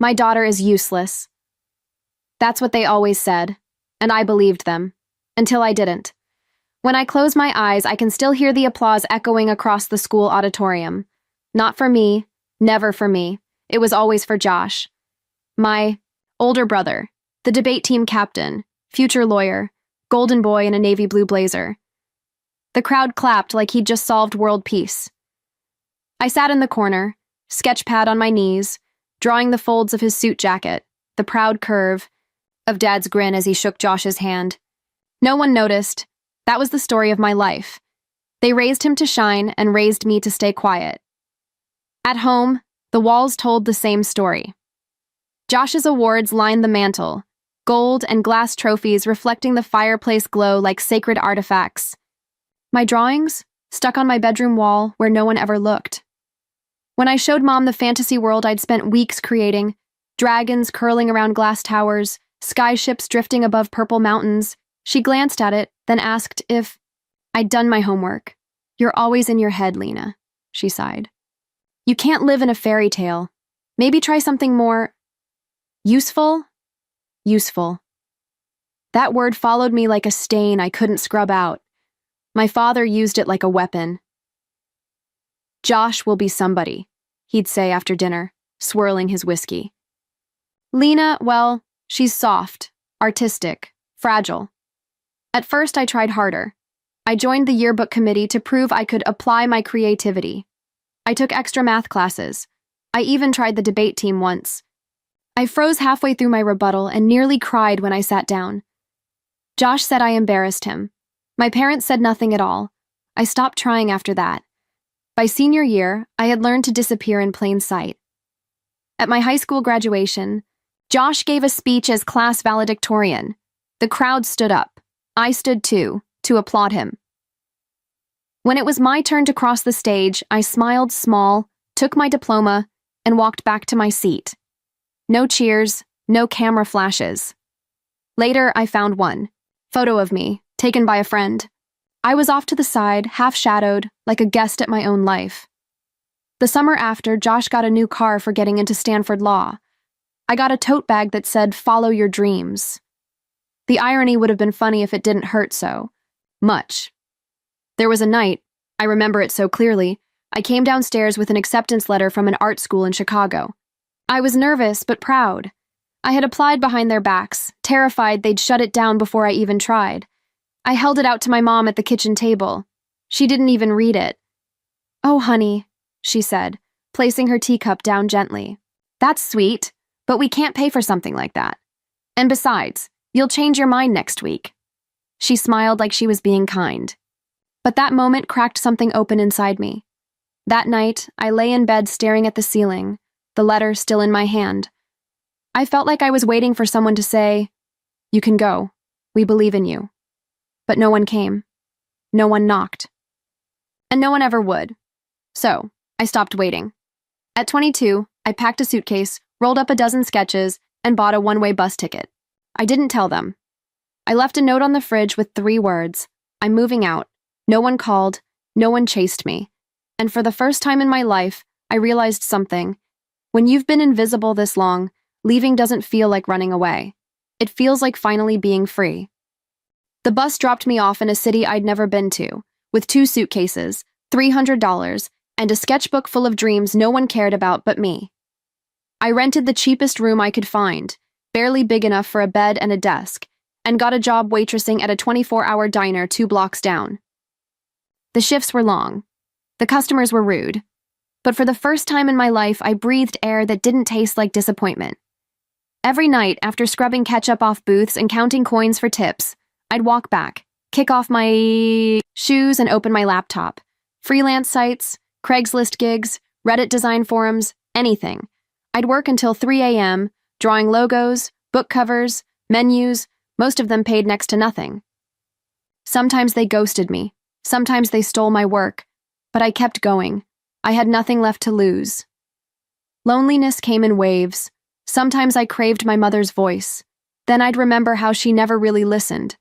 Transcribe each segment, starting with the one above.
My daughter is useless. That's what they always said, and I believed them. Until I didn't. When I close my eyes, I can still hear the applause echoing across the school auditorium. Not for me, never for me. It was always for Josh. My older brother, the debate team captain, future lawyer, golden boy in a navy blue blazer. The crowd clapped like he'd just solved world peace. I sat in the corner, sketch pad on my knees, drawing the folds of his suit jacket, the proud curve of Dad's grin as he shook Josh's hand. No one noticed. That was the story of my life. They raised him to shine and raised me to stay quiet. At home, the walls told the same story. Josh's awards lined the mantel, gold and glass trophies reflecting the fireplace glow like sacred artifacts. My drawings, stuck on my bedroom wall where no one ever looked. When I showed Mom the fantasy world I'd spent weeks creating, dragons curling around glass towers, skyships drifting above purple mountains, she glanced at it, then asked if I'd done my homework. You're always in your head, Lena, she sighed. You can't live in a fairy tale. Maybe try something more useful? Useful. That word followed me like a stain I couldn't scrub out. My father used it like a weapon. Josh will be somebody, he'd say after dinner, swirling his whiskey. Lena, well, she's soft, artistic, fragile. At first, I tried harder. I joined the yearbook committee to prove I could apply my creativity. I took extra math classes. I even tried the debate team once. I froze halfway through my rebuttal and nearly cried when I sat down. Josh said I embarrassed him. My parents said nothing at all. I stopped trying after that. By senior year, I had learned to disappear in plain sight. At my high school graduation, Josh gave a speech as class valedictorian. The crowd stood up. I stood too, to applaud him. When it was my turn to cross the stage, I smiled small, took my diploma, and walked back to my seat. No cheers, no camera flashes. Later, I found one. Photo of me, taken by a friend. I was off to the side, half-shadowed, like a guest at my own life. The summer after, Josh got a new car for getting into Stanford Law. I got a tote bag that said, "Follow your dreams." The irony would have been funny if it didn't hurt so much. There was a night, I remember it so clearly, I came downstairs with an acceptance letter from an art school in Chicago. I was nervous but proud. I had applied behind their backs, terrified they'd shut it down before I even tried. I held it out to my mom at the kitchen table. She didn't even read it. "Oh, honey," she said, placing her teacup down gently. "That's sweet, but we can't pay for something like that. And besides, you'll change your mind next week." She smiled like she was being kind. But that moment cracked something open inside me. That night, I lay in bed staring at the ceiling, the letter still in my hand. I felt like I was waiting for someone to say, "You can go. We believe in you." But no one came. No one knocked. And no one ever would. So, I stopped waiting. At 22, I packed a suitcase, rolled up a dozen sketches, and bought a one-way bus ticket. I didn't tell them. I left a note on the fridge with 3 words. I'm moving out. No one called. No one chased me. And for the first time in my life, I realized something. When you've been invisible this long, leaving doesn't feel like running away. It feels like finally being free. The bus dropped me off in a city I'd never been to, with 2 suitcases, $300, and a sketchbook full of dreams no one cared about but me. I rented the cheapest room I could find, barely big enough for a bed and a desk, and got a job waitressing at a 24-hour diner 2 blocks down. The shifts were long. The customers were rude. But for the first time in my life, I breathed air that didn't taste like disappointment. Every night, after scrubbing ketchup off booths and counting coins for tips, I'd walk back, kick off my shoes, and open my laptop. Freelance sites, Craigslist gigs, Reddit design forums, anything. I'd work until 3 a.m., drawing logos, book covers, menus, most of them paid next to nothing. Sometimes they ghosted me. Sometimes they stole my work. But I kept going. I had nothing left to lose. Loneliness came in waves. Sometimes I craved my mother's voice. Then I'd remember how she never really listened.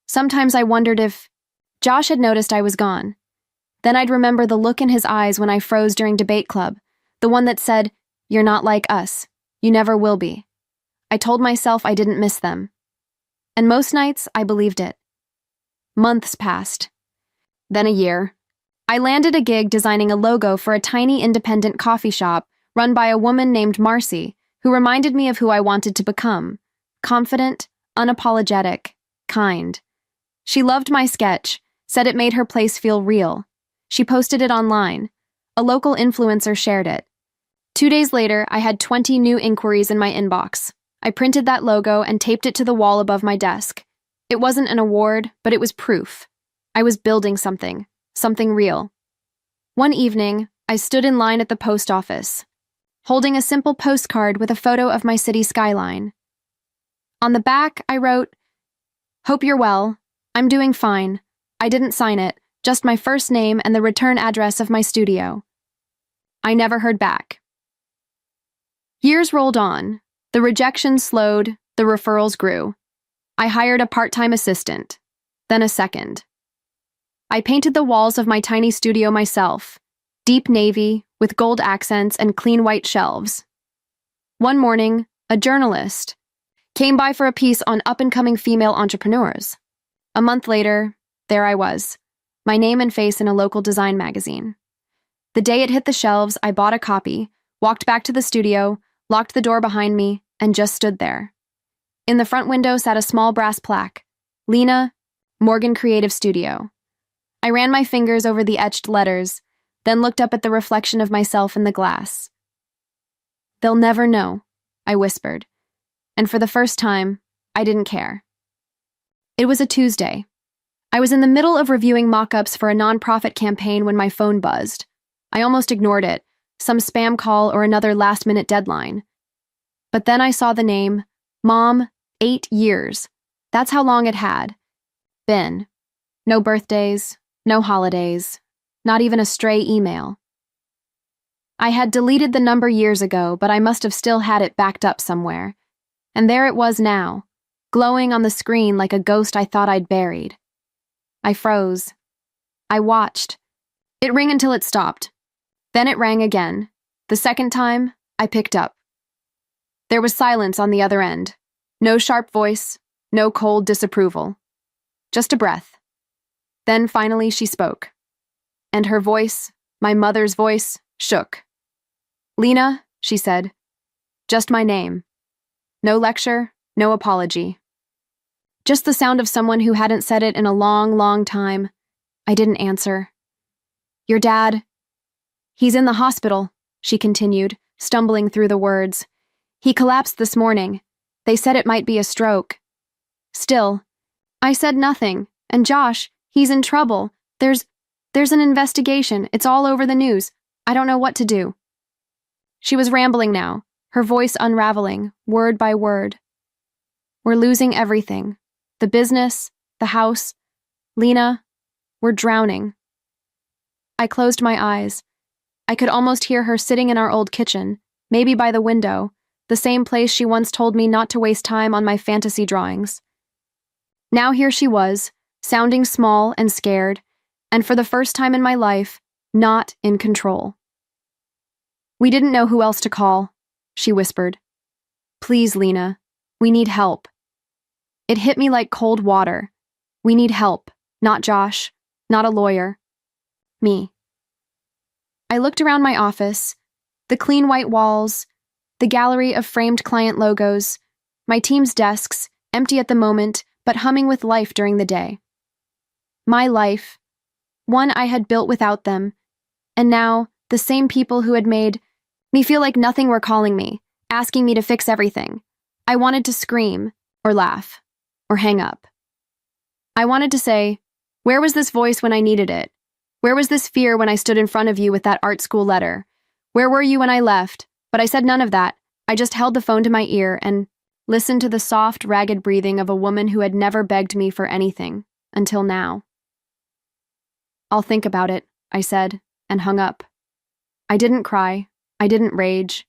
Sometimes I wondered if Josh had noticed I was gone. Then I'd remember the look in his eyes when I froze during debate club, the one that said, "You're not like us. You never will be. I told myself I didn't miss them. And most nights, I believed it. Months passed. Then a year. I landed a gig designing a logo for a tiny independent coffee shop run by a woman named Marcy, who reminded me of who I wanted to become. Confident, unapologetic, kind. She loved my sketch, said it made her place feel real. She posted it online. A local influencer shared it. 2 days later, I had 20 new inquiries in my inbox. I printed that logo and taped it to the wall above my desk. It wasn't an award, but it was proof. I was building something real. One evening, I stood in line at the post office, holding a simple postcard with a photo of my city skyline. On the back, I wrote, "Hope you're well. I'm doing fine. I didn't sign it, just my first name and the return address of my studio." I never heard back. Years rolled on. The rejections slowed, the referrals grew. I hired a part-time assistant, then a second. I painted the walls of my tiny studio myself, deep navy with gold accents and clean white shelves. One morning, a journalist came by for a piece on up-and-coming female entrepreneurs. A month later, there I was, my name and face in a local design magazine. The day it hit the shelves, I bought a copy, walked back to the studio, locked the door behind me, and just stood there. In the front window sat a small brass plaque, Lena, Morgan Creative Studio. I ran my fingers over the etched letters, then looked up at the reflection of myself in the glass. "They'll never know," I whispered, and for the first time, I didn't care. It was a Tuesday. I was in the middle of reviewing mock-ups for a nonprofit campaign when my phone buzzed. I almost ignored it, some spam call or another last-minute deadline. But then I saw the name, Mom, 8 years. That's how long it had been. No birthdays, no holidays, not even a stray email. I had deleted the number years ago, but I must have still had it backed up somewhere. And there it was now, glowing on the screen like a ghost I thought I'd buried. I froze. I watched. It rang until it stopped. Then it rang again. The second time, I picked up. There was silence on the other end. No sharp voice, no cold disapproval. Just a breath. Then finally she spoke. And her voice, my mother's voice, shook. "Lena," she said. Just my name. No lecture, no apology. Just the sound of someone who hadn't said it in a long, long time. I didn't answer. "Your dad, he's in the hospital," she continued, stumbling through the words. "He collapsed this morning. They said it might be a stroke." Still, I said nothing, and Josh, he's in trouble. There's an investigation. It's all over the news. I don't know what to do." She was rambling now, her voice unraveling, word by word. "We're losing everything. The business, the house. Lena, we're drowning." I closed my eyes. I could almost hear her sitting in our old kitchen, maybe by the window, the same place she once told me not to waste time on my fantasy drawings. Now here she was, sounding small and scared, and for the first time in my life, not in control. "We didn't know who else to call," she whispered. "Please, Lena, we need help." It hit me like cold water. We need help, not Josh, not a lawyer. Me. I looked around my office, the clean white walls, the gallery of framed client logos, my team's desks, empty at the moment, but humming with life during the day. My life, one I had built without them, and now the same people who had made me feel like nothing were calling me, asking me to fix everything. I wanted to scream, or laugh, or hang up. I wanted to say, where was this voice when I needed it? Where was this fear when I stood in front of you with that art school letter? Where were you when I left? But I said none of that. I just held the phone to my ear and listened to the soft, ragged breathing of a woman who had never begged me for anything, until now. "I'll think about it," I said, and hung up. I didn't cry. I didn't rage.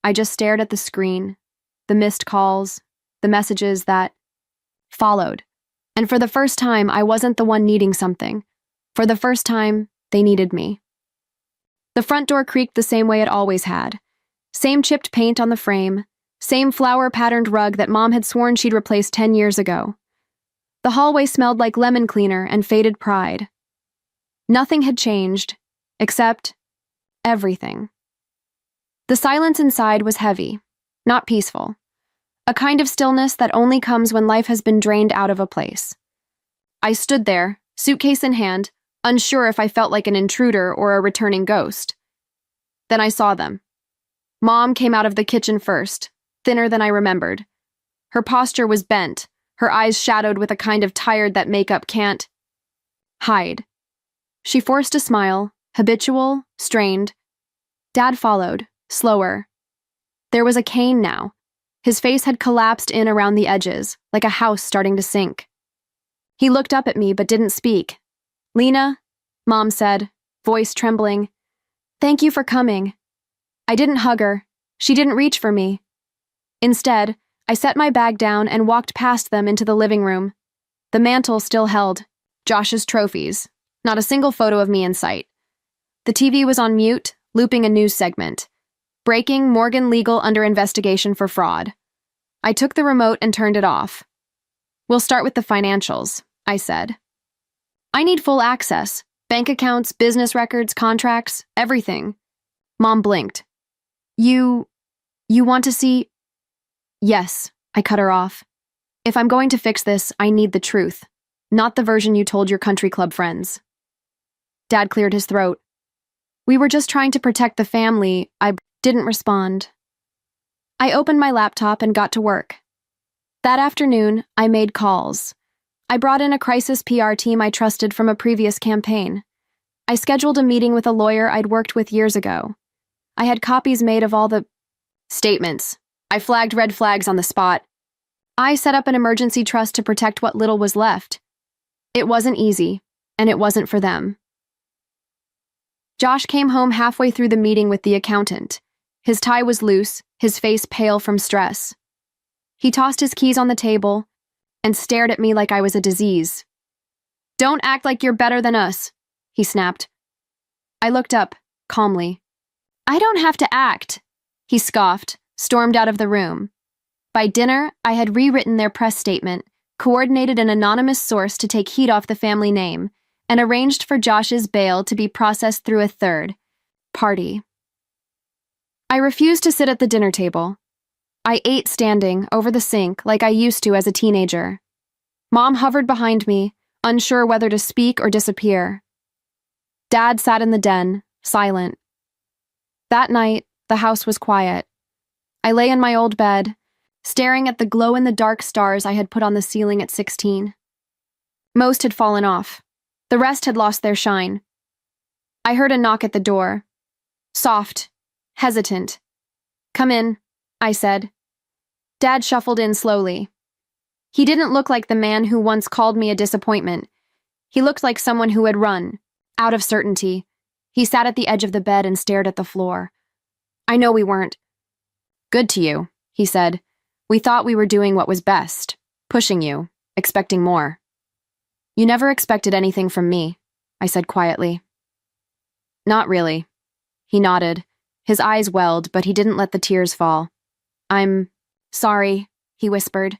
I just stared at the screen, the missed calls, the messages that followed. And for the first time, I wasn't the one needing something. For the first time, they needed me. The front door creaked the same way it always had. Same chipped paint on the frame, same flower-patterned rug that Mom had sworn she'd replaced 10 years ago. The hallway smelled like lemon cleaner and faded pride. Nothing had changed, except everything. The silence inside was heavy, not peaceful. A kind of stillness that only comes when life has been drained out of a place. I stood there, suitcase in hand, unsure if I felt like an intruder or a returning ghost. Then I saw them. Mom came out of the kitchen first, thinner than I remembered. Her posture was bent, her eyes shadowed with a kind of tired that makeup can't hide. She forced a smile, habitual, strained. Dad followed, slower. There was a cane now. His face had collapsed in around the edges, like a house starting to sink. He looked up at me but didn't speak. "Lena," Mom said, voice trembling. "Thank you for coming." I didn't hug her. She didn't reach for me. Instead, I set my bag down and walked past them into the living room. The mantel still held Josh's trophies, not a single photo of me in sight. The TV was on mute, looping a news segment. Breaking: Morgan Legal under investigation for fraud. I took the remote and turned it off. "We'll start with the financials," I said. "I need full access. Bank accounts, business records, contracts, everything." Mom blinked. You want to see?" "Yes," I cut her off. "If I'm going to fix this, I need the truth, not the version you told your country club friends." Dad cleared his throat. "We were just trying to protect the family." I didn't respond. I opened my laptop and got to work. That afternoon, I made calls. I brought in a crisis PR team I trusted from a previous campaign. I scheduled a meeting with a lawyer I'd worked with years ago. I had copies made of all the statements. I flagged red flags on the spot. I set up an emergency trust to protect what little was left. It wasn't easy, and it wasn't for them. Josh came home halfway through the meeting with the accountant. His tie was loose, his face pale from stress. He tossed his keys on the table and stared at me like I was a disease. "Don't act like you're better than us," he snapped. I looked up, calmly. "I don't have to act," he scoffed, stormed out of the room. By dinner, I had rewritten their press statement, coordinated an anonymous source to take heat off the family name, and arranged for Josh's bail to be processed through a third party. I refused to sit at the dinner table. I ate standing, over the sink, like I used to as a teenager. Mom hovered behind me, unsure whether to speak or disappear. Dad sat in the den, silent. That night, the house was quiet. I lay in my old bed, staring at the glow-in-the-dark stars I had put on the ceiling at 16. Most had fallen off. The rest had lost their shine. I heard a knock at the door. Soft, hesitant. "Come in," I said. Dad shuffled in slowly. He didn't look like the man who once called me a disappointment. He looked like someone who had run, out of certainty. He sat at the edge of the bed and stared at the floor. "I know we weren't." "Good to you," he said. "We thought we were doing what was best, pushing you, expecting more." "You never expected anything from me," I said quietly. "Not really." He nodded. His eyes welled, but he didn't let the tears fall. "I'm sorry," he whispered.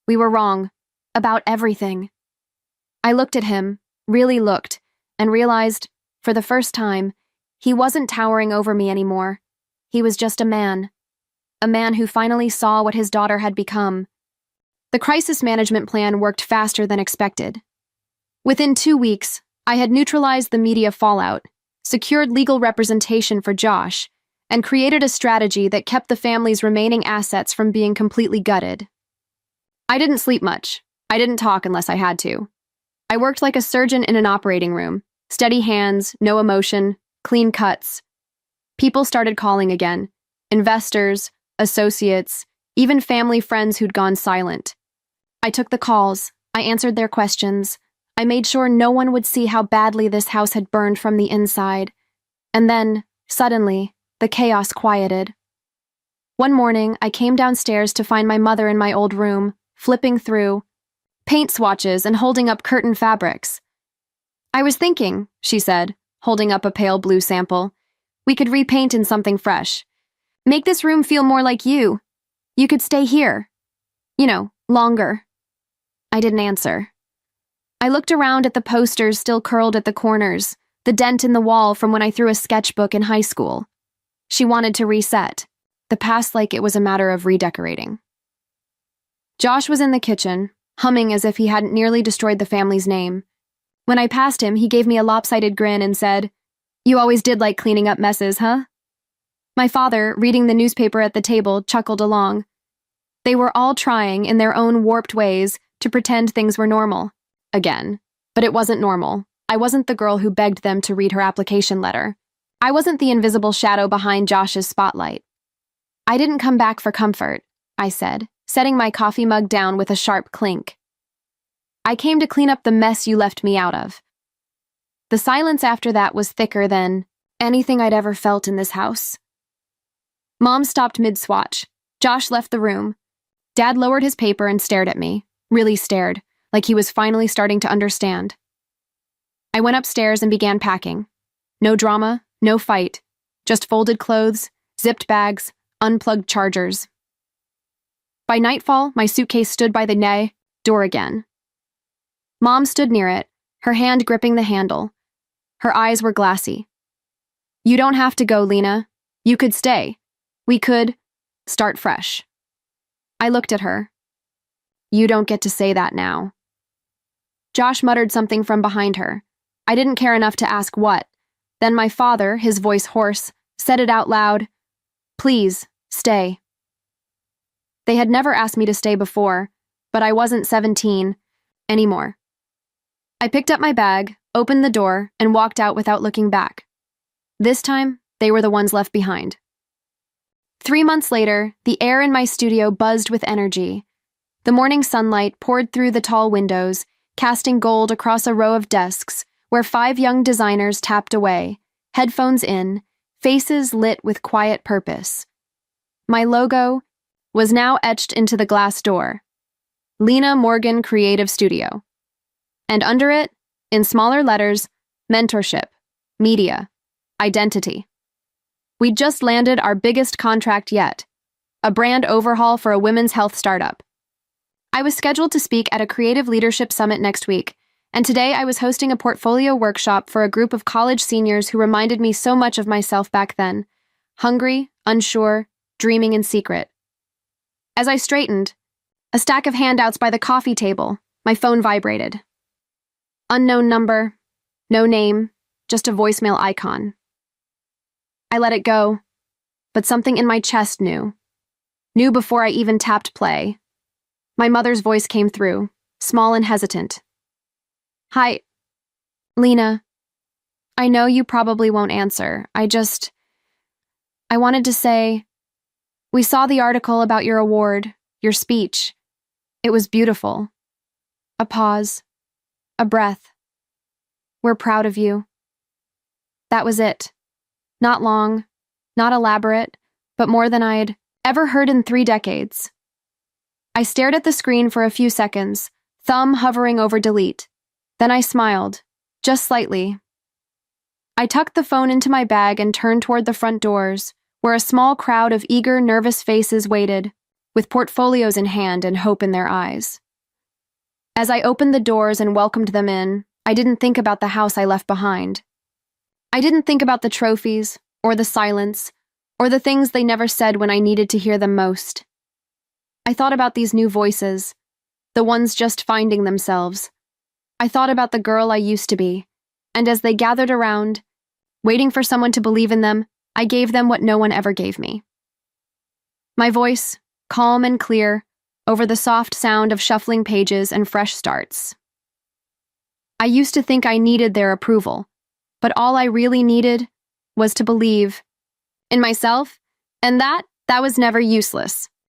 "We were wrong. About everything." I looked at him, really looked, and realized, for the first time, he wasn't towering over me anymore. He was just a man who finally saw what his daughter had become. The crisis management plan worked faster than expected. Within 2 weeks, I had neutralized the media fallout, secured legal representation for Josh, and created a strategy that kept the family's remaining assets from being completely gutted. I didn't sleep much. I didn't talk unless I had to. I worked like a surgeon in an operating room. Steady hands, no emotion, clean cuts. People started calling again. Investors, associates, even family friends who'd gone silent. I took the calls. I answered their questions. I made sure no one would see how badly this house had burned from the inside. And then, suddenly, the chaos quieted. One morning, I came downstairs to find my mother in my old room, flipping through paint swatches and holding up curtain fabrics. "I was thinking," she said, holding up a pale blue sample, "we could repaint in something fresh. Make this room feel more like you. You could stay here. Longer. I didn't answer. I looked around at the posters still curled at the corners, the dent in the wall from when I threw a sketchbook in high school. She wanted to reset, the past like it was a matter of redecorating. Josh was in the kitchen, humming as if he hadn't nearly destroyed the family's name. When I passed him, he gave me a lopsided grin and said, "You always did like cleaning up messes, huh?" My father, reading the newspaper at the table, chuckled along. They were all trying, in their own warped ways, to pretend things were normal. Again. But it wasn't normal. I wasn't the girl who begged them to read her application letter. I wasn't the invisible shadow behind Josh's spotlight. "I didn't come back for comfort," I said, setting my coffee mug down with a sharp clink. "I came to clean up the mess you left me out of." The silence after that was thicker than anything I'd ever felt in this house. Mom stopped mid-swatch. Josh left the room. Dad lowered his paper and stared at me, really stared, like he was finally starting to understand. I went upstairs and began packing. No drama, no fight, just folded clothes, zipped bags, unplugged chargers. By nightfall, my suitcase stood by the door again. Mom stood near it, her hand gripping the handle. Her eyes were glassy. "You don't have to go, Lena. You could stay. We could start fresh." I looked at her. "You don't get to say that now." Josh muttered something from behind her. I didn't care enough to ask what. Then my father, his voice hoarse, said it out loud, "Please, stay." They had never asked me to stay before, but I wasn't 17 anymore. I picked up my bag, opened the door, and walked out without looking back. This time, they were the ones left behind. 3 months later, the air in my studio buzzed with energy. The morning sunlight poured through the tall windows, casting gold across a row of desks where 5 young designers tapped away, headphones in, faces lit with quiet purpose. My logo was now etched into the glass door. Lena Morgan Creative Studio. And under it, in smaller letters, mentorship, media, identity. We'd just landed our biggest contract yet, a brand overhaul for a women's health startup. I was scheduled to speak at a creative leadership summit next week, and today I was hosting a portfolio workshop for a group of college seniors who reminded me so much of myself back then, hungry, unsure, dreaming in secret. As I straightened, a stack of handouts by the coffee table, my phone vibrated. Unknown number, no name, just a voicemail icon. I let it go, but something in my chest knew before I even tapped play. My mother's voice came through, small and hesitant. "Hi, Lena. I know you probably won't answer. I wanted to say, we saw the article about your award, your speech. It was beautiful." A pause, a breath. "We're proud of you." That was it. Not long, not elaborate, but more than I'd ever heard in 3 decades. I stared at the screen for a few seconds, thumb hovering over delete. Then I smiled, just slightly. I tucked the phone into my bag and turned toward the front doors, where a small crowd of eager, nervous faces waited, with portfolios in hand and hope in their eyes. As I opened the doors and welcomed them in, I didn't think about the house I left behind. I didn't think about the trophies, or the silence, or the things they never said when I needed to hear them most. I thought about these new voices, the ones just finding themselves. I thought about the girl I used to be, and as they gathered around, waiting for someone to believe in them, I gave them what no one ever gave me. My voice, calm and clear, over the soft sound of shuffling pages and fresh starts. I used to think I needed their approval, but all I really needed was to believe in myself, and that was never useless.